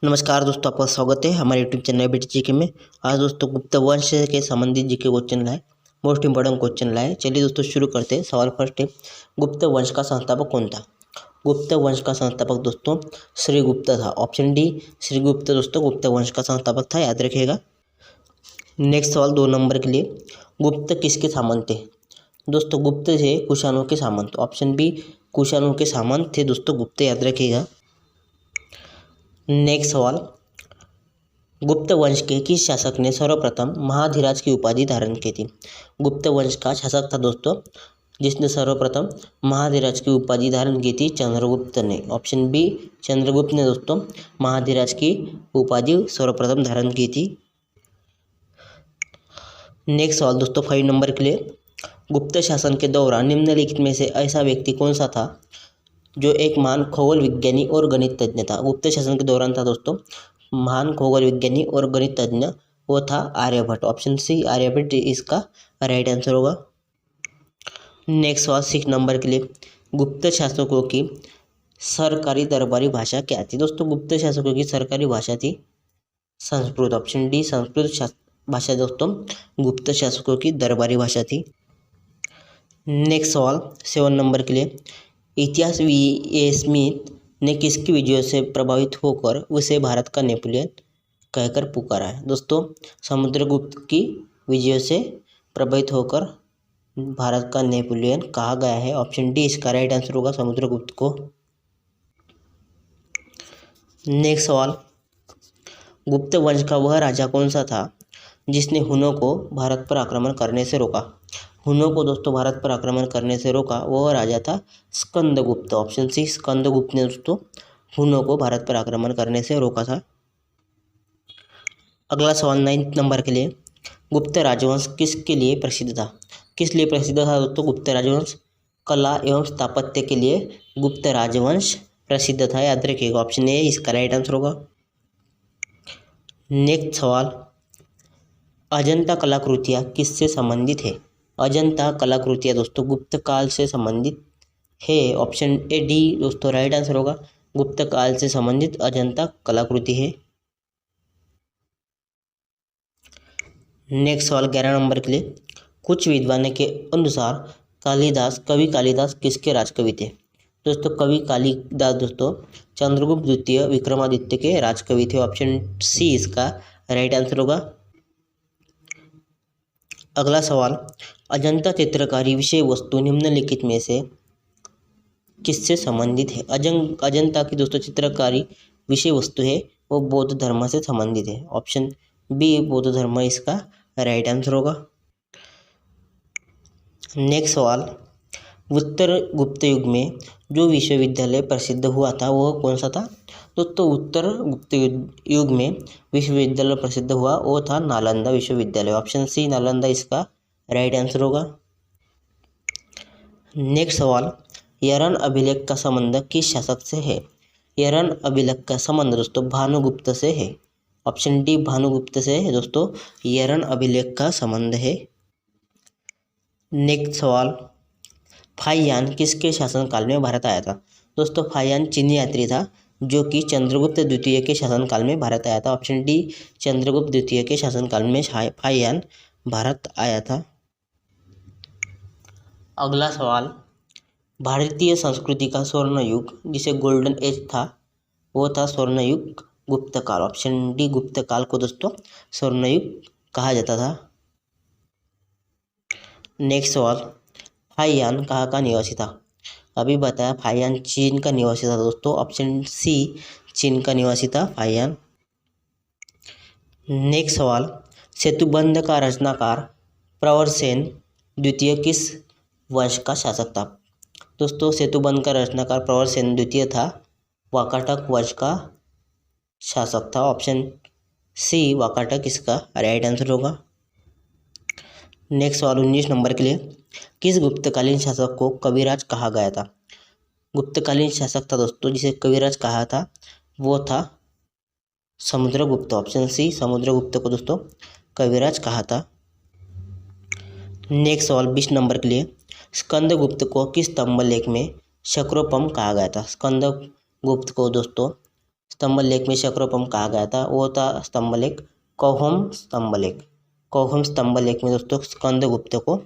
नमस्कार दोस्तों, आपका स्वागत है हमारे यूट्यूब चैनल बीटी जीके में। आज दोस्तों गुप्त वंश के संबंधित जीके क्वेश्चन लाए, मोस्ट इंपॉर्टेंट क्वेश्चन लाए। चलिए दोस्तों शुरू करते हैं। सवाल फर्स्ट है, गुप्त वंश का संस्थापक कौन था? गुप्त वंश का संस्थापक दोस्तों श्रीगुप्त था। ऑप्शन डी श्रीगुप्त दोस्तों गुप्त वंश का संस्थापक था, याद रखिएगा। नेक्स्ट सवाल 2 नंबर के लिए, गुप्त किसके सामंत थे? दोस्तों गुप्त थे कुषाणों के सामंत। ऑप्शन बी कुषाणों के सामंत थे दोस्तों गुप्त, याद रखिएगा। नेक्स्ट सवाल, गुप्त वंश के किस शासक ने सर्वप्रथम महाधिराज की उपाधि धारण की थी? गुप्त वंश का शासक था दोस्तों जिसने सर्वप्रथम महाधिराज की उपाधि धारण की थी, चंद्रगुप्त ने। ऑप्शन बी चंद्रगुप्त ने दोस्तों महाधिराज की उपाधि सर्वप्रथम धारण की थी। नेक्स्ट सवाल दोस्तों 5 नंबर के लिए, गुप्त शासन के दौरान निम्नलिखित में से ऐसा व्यक्ति कौन सा था जो एक महान खगोल विज्ञानी और गणित तज्ञ था? गुप्त शासन के दौरान था दोस्तों महान खगोल विज्ञानी और गणित तज्ञ, वो था आर्यभट्ट। ऑप्शन सी आर्यभट्ट इसका राइट आंसर होगा। नेक्स्ट सवाल 6 नंबर के लिए, गुप्त शासकों की सरकारी दरबारी भाषा क्या थी? दोस्तों गुप्त शासकों की सरकारी भाषा थी संस्कृत। ऑप्शन डी संस्कृत भाषा दोस्तों गुप्त शासकों की दरबारी भाषा थी। नेक्स्ट सवाल 7 नंबर के लिए, इतिहास वी स्मिथ ने किसकी विजयों से प्रभावित होकर उसे भारत का नेपोलियन कहकर पुकारा है? दोस्तों समुद्रगुप्त की विजयों से प्रभावित होकर भारत का नेपोलियन कहा गया है। ऑप्शन डी इसका राइट आंसर होगा समुद्रगुप्त को। नेक्स्ट सवाल, गुप्त वंश का वह राजा कौन सा था जिसने हुनों को भारत पर आक्रमण करने से रोका? हुनों को दोस्तों भारत पर आक्रमण करने से रोका वह राजा था स्कंदगुप्त। ऑप्शन सी स्कंदगुप्त ने दोस्तों हुनों को भारत पर आक्रमण करने से रोका था। अगला सवाल 9 नंबर के लिए, गुप्त राजवंश किसके लिए प्रसिद्ध था? किस लिए प्रसिद्ध था दोस्तों गुप्त राजवंश? कला एवं स्थापत्य के लिए गुप्त राजवंश प्रसिद्ध था, याद रखिएगा। ऑप्शन ए इसका राइट आंसर होगा। नेक्स्ट सवाल, अजंता कलाकृतियाँ किससे संबंधित है? अजंता कलाकृतियाँ दोस्तों गुप्त काल से संबंधित है। ऑप्शन ए डी दोस्तों राइट आंसर होगा, गुप्त काल से संबंधित अजंता कलाकृति है। नेक्स्ट सवाल 11 नंबर के लिए, कुछ विद्वानों के अनुसार कवि कालिदास किसके राजकवि थे? दोस्तों कवि कालिदास दोस्तों चंद्रगुप्त द्वितीय विक्रमादित्य के राजकवि थे। ऑप्शन सी इसका राइट आंसर होगा। अगला सवाल, अजंता चित्रकारी विषय वस्तु निम्नलिखित में से किससे संबंधित है? अजंता की दोस्तों चित्रकारी विषय वस्तु है वो बौद्ध धर्म से संबंधित है। ऑप्शन बी बौद्ध धर्म इसका राइट आंसर होगा। नेक्स्ट सवाल, उत्तर गुप्त युग में जो विश्वविद्यालय प्रसिद्ध हुआ था वह कौन सा था? दोस्तों उत्तर गुप्त युग में विश्वविद्यालय प्रसिद्ध हुआ वो था नालंदा विश्वविद्यालय। ऑप्शन सी नालंदा इसका राइट आंसर होगा। नेक्स्ट सवाल, यरन अभिलेख का संबंध किस शासक से है? यरन अभिलेख का संबंध दोस्तों भानुगुप्त से है। ऑप्शन डी भानुगुप्त से है दोस्तों यरन अभिलेख का संबंध है। नेक्स्ट सवाल, फाहियान किसके शासनकाल में भारत आया था? दोस्तों फाहियान चीनी यात्री था जो कि चंद्रगुप्त द्वितीय के शासनकाल में भारत आया था। ऑप्शन डी चंद्रगुप्त द्वितीय के शासनकाल में फाहियान भारत आया था। अगला सवाल, भारतीय संस्कृति का स्वर्ण युग जिसे गोल्डन एज था वो था स्वर्ण युग गुप्त काल। ऑप्शन डी गुप्त काल को दोस्तों स्वर्ण युग कहा जाता था। नेक्स्ट सवाल, फाहियान कहाँ का निवासी था? अभी बताया फाहियान चीन का निवासी था दोस्तों। ऑप्शन सी चीन का निवासी था फाहियान। नेक्स्ट सवाल, सेतुबंध का रचनाकार प्रवरसेन द्वितीय किस वंश का शासक था? दोस्तों सेतुबंध का रचनाकार प्रवरसेन द्वितीय था वाकाटक वंश का शासक था। ऑप्शन सी वाकाटक इसका राइट आंसर होगा। नेक्स्ट सवाल 19 नंबर के लिए, किस गुप्तकालीन शासक को कविराज कहा गया था? गुप्तकालीन शासक था दोस्तों जिसे कविराज कहा था वो था समुद्रगुप्त। ऑप्शन सी समुद्रगुप्त को दोस्तों कविराज कहा था। नेक्स्ट सवाल 20 नंबर के लिए, स्कंदगुप्त को किस स्तंभ लेख में शक्रोपम कहा गया था? स्कंदगुप्त को दोस्तों स्तंभलेख में शक्रोपम कहा गया था वो था स्तंभलेख कौहम स्तंभलेख। कौहम स्तंभलेख में दोस्तों स्कंदगुप्त को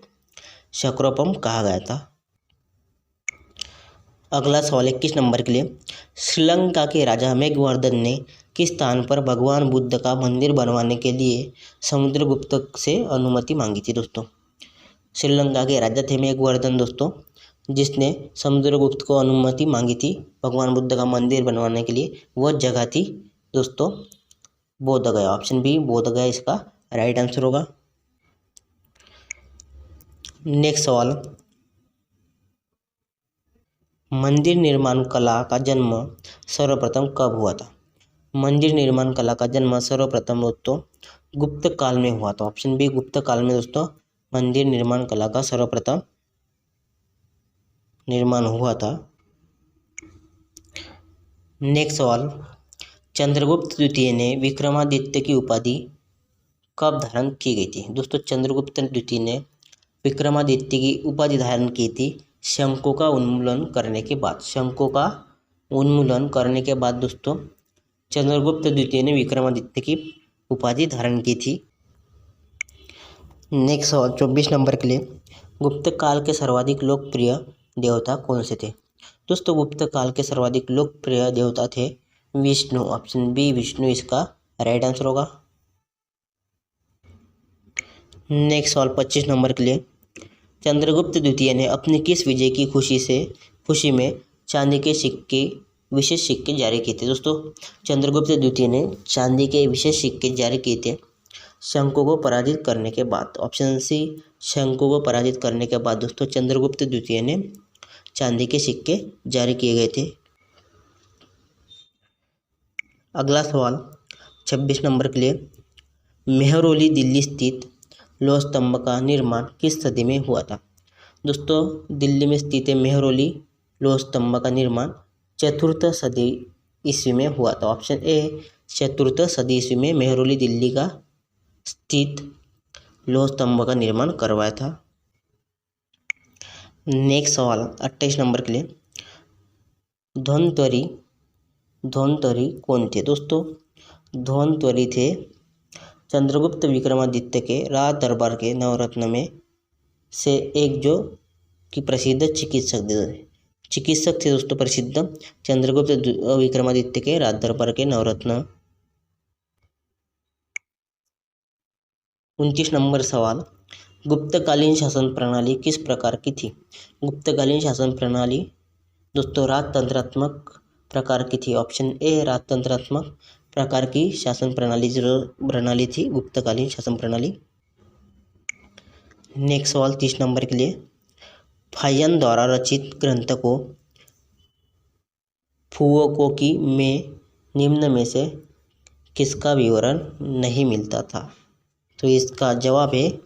शक्रोपम कहा गया था। अगला सवाल 21 नंबर के लिए, श्रीलंका के राजा मेघवर्धन ने किस स्थान पर भगवान बुद्ध का मंदिर बनवाने के लिए समुद्रगुप्त से अनुमति मांगी थी दोस्तों। श्रीलंका के राजा थे मेघवर्धन दोस्तों, जिसने समुद्रगुप्त को अनुमति मांगी थी भगवान बुद्ध का मंदिर बनवाने के लिए। वह जगह थी दोस्तों बोध गया। ऑप्शन बी बोध गया इसका राइट आंसर होगा। नेक्स्ट सवाल, मंदिर निर्माण कला का जन्म सर्वप्रथम कब हुआ था। मंदिर निर्माण कला का जन्म सर्वप्रथम दोस्तों गुप्त काल में हुआ था। ऑप्शन बी गुप्त काल में दोस्तों मंदिर निर्माण कला का सर्वप्रथम निर्माण हुआ था। नेक्स्ट सवाल, चंद्रगुप्त द्वितीय ने विक्रमादित्य की उपाधि कब धारण की गई थी। दोस्तों चंद्रगुप्त द्वितीय ने विक्रमादित्य की उपाधि धारण की थी शंखों का उन्मूलन करने के बाद। शंखों का उन्मूलन करने के बाद दोस्तों चंद्रगुप्त द्वितीय ने विक्रमादित्य की उपाधि धारण की थी। नेक्स्ट सवाल 24 नंबर के लिए, गुप्त काल के सर्वाधिक लोकप्रिय देवता कौन से थे। दोस्तों गुप्त काल के सर्वाधिक लोकप्रिय देवता थे विष्णु। ऑप्शन बी विष्णु इसका राइट आंसर होगा। नेक्स्ट सवाल 25 नंबर के लिए, चंद्रगुप्त द्वितीय ने अपनी किस विजय की खुशी में चांदी के सिक्के विशेष सिक्के जारी किए थे। दोस्तों चंद्रगुप्त द्वितीय ने चांदी के विशेष सिक्के जारी किए थे शंखों को पराजित करने के बाद। ऑप्शन सी शंखों को पराजित करने के बाद दोस्तों चंद्रगुप्त द्वितीय ने चांदी के सिक्के जारी किए गए थे। अगला सवाल 26 नंबर के लिए, मेहरौली दिल्ली स्थित लौह स्तंभ का निर्माण किस सदी में हुआ था। दोस्तों दिल्ली में स्थित मेहरौली लौह स्तंभ का निर्माण चतुर्थ सदी ईस्वी में हुआ था। ऑप्शन ए चतुर्थ सदी ईस्वी में मेहरौली दिल्ली का स्थित लौह स्तंभ का निर्माण करवाया था। नेक्स्ट सवाल 28 नंबर के लिए, धन्वंतरी कौन थे। दोस्तों धन्वंतरी थे चंद्रगुप्त विक्रमादित्य के राज दरबार के नवरत्न में से एक जो कि प्रसिद्ध चिकित्सक थे दोस्तों प्रसिद्ध चंद्रगुप्त विक्रमादित्य के राज दरबार के नवरत्न। 29 नंबर सवाल, गुप्तकालीन शासन प्रणाली किस प्रकार की थी। गुप्तकालीन शासन प्रणाली दोस्तों राजतंत्रात्मक प्रकार की थी। ऑप्शन ए राजतंत्रात्मक प्रकार की शासन प्रणाली थी गुप्तकालीन शासन प्रणाली। नेक्स्ट सवाल 30 नंबर के लिए, फाहियान द्वारा रचित ग्रंथ को फुओकोकी में निम्न में से किसका विवरण नहीं मिलता था। तो इसका जवाब है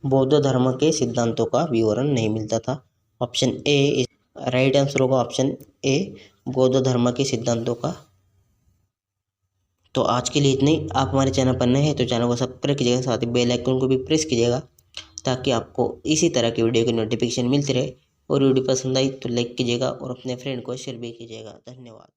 बौद्ध धर्म के सिद्धांतों का विवरण नहीं मिलता था। ऑप्शन ए राइट आंसर होगा। ऑप्शन ए बौद्ध धर्म के सिद्धांतों का। तो आज के लिए इतने ही। आप हमारे चैनल पर नए हैं तो चैनल को सब्सक्राइब कीजिएगा, साथ ही बेल आइकन को भी प्रेस कीजिएगा ताकि आपको इसी तरह की वीडियो की नोटिफिकेशन मिलती रहे। और वीडियो पसंद आई तो लाइक कीजिएगा और अपने फ्रेंड को शेयर भी कीजिएगा। धन्यवाद।